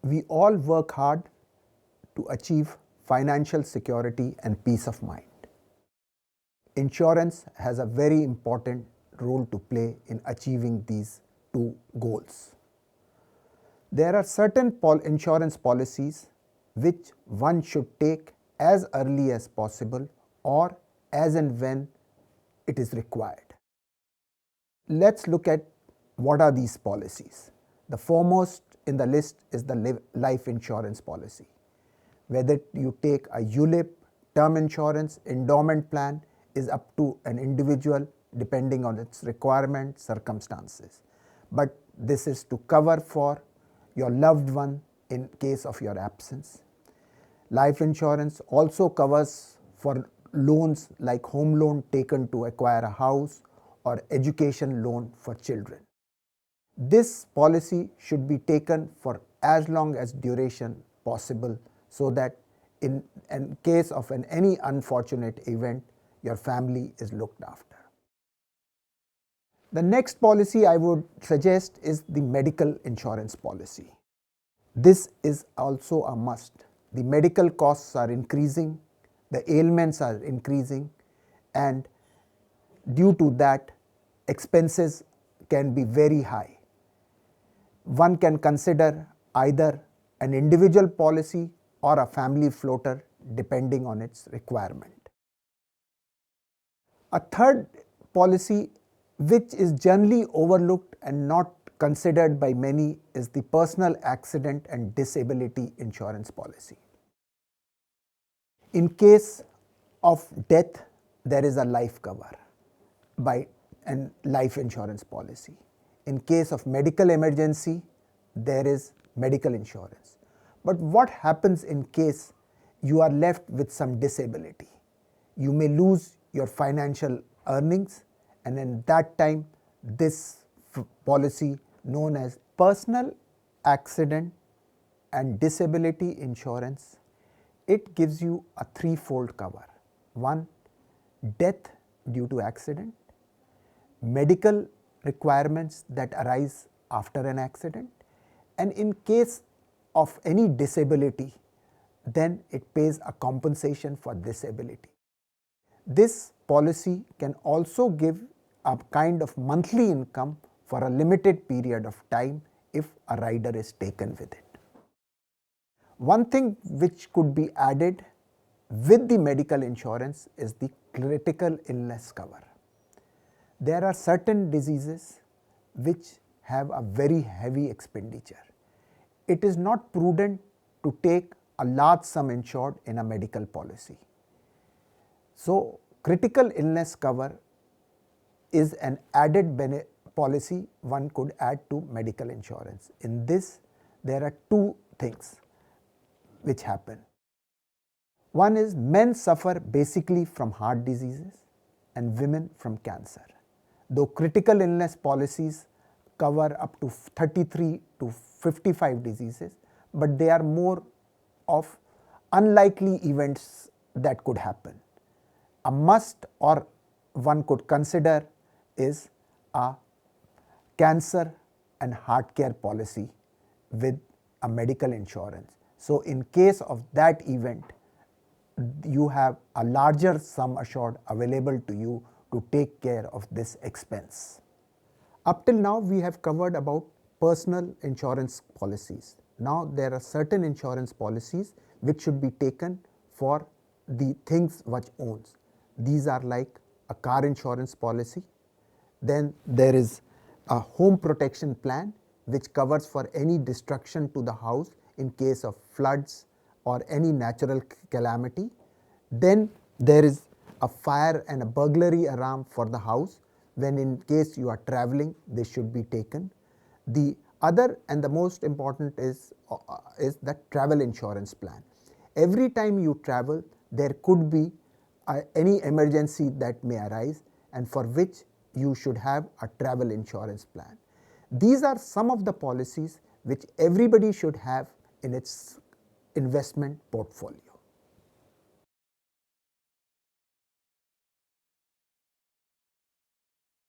we all work hard to achieve financial security and peace of mind. Insurance has a very important role to play in achieving these two goals. There are certain insurance policies which one should take as early as possible or as and when it is required. Let's look at what are these policies. The foremost in the list is the life insurance policy. Whether you take a ULIP, term insurance, endowment plan is up to an individual depending on its requirements, circumstances. But this is to cover for your loved one in case of your absence. Life insurance also covers for loans like home loan taken to acquire a house or education loan for children. This policy should be taken for as long as duration possible so that in case of any unfortunate event, your family is looked after. The next policy I would suggest is the medical insurance policy. This is also a must. The medical costs are increasing, the ailments are increasing, and due to that, expenses can be very high. One can consider either an individual policy or a family floater depending on its requirement. A third policy which is generally overlooked and not considered by many is the personal accident and disability insurance policy. In case of death, there is a life cover by a life insurance policy. In case of medical emergency, there is medical insurance. But what happens in case you are left with some disability? You may lose your financial earnings, and in that time this policy known as personal accident and disability insurance, it gives you a threefold cover. One, death due to accident, medical requirements that arise after an accident, and in case of any disability, then it pays a compensation for disability. This policy can also give a kind of monthly income for a limited period of time if a rider is taken with it. One thing which could be added with the medical insurance is the critical illness cover. There are certain diseases which have a very heavy expenditure. It is not prudent to take a large sum insured in a medical policy. So, critical illness cover is an added policy one could add to medical insurance. In this, there are two things which happen. One is men suffer basically from heart diseases and women from cancer. Though critical illness policies cover up to 33 to 55 diseases, but they are more of unlikely events that could happen. A must or one could consider is a cancer and heart care policy with a medical insurance. So, in case of that event, you have a larger sum assured available to you to take care of this expense. Up till now, we have covered about personal insurance policies. Now, there are certain insurance policies which should be taken for the things which owns. These are like a car insurance policy. Then there is a home protection plan which covers for any destruction to the house in case of floods or any natural calamity. Then there is a fire and a burglary alarm for the house when in case you are traveling, this should be taken. The other and the most important is the travel insurance plan. Every time you travel, there could be any emergency that may arise and for which you should have a travel insurance plan. These are some of the policies which everybody should have in its investment portfolio.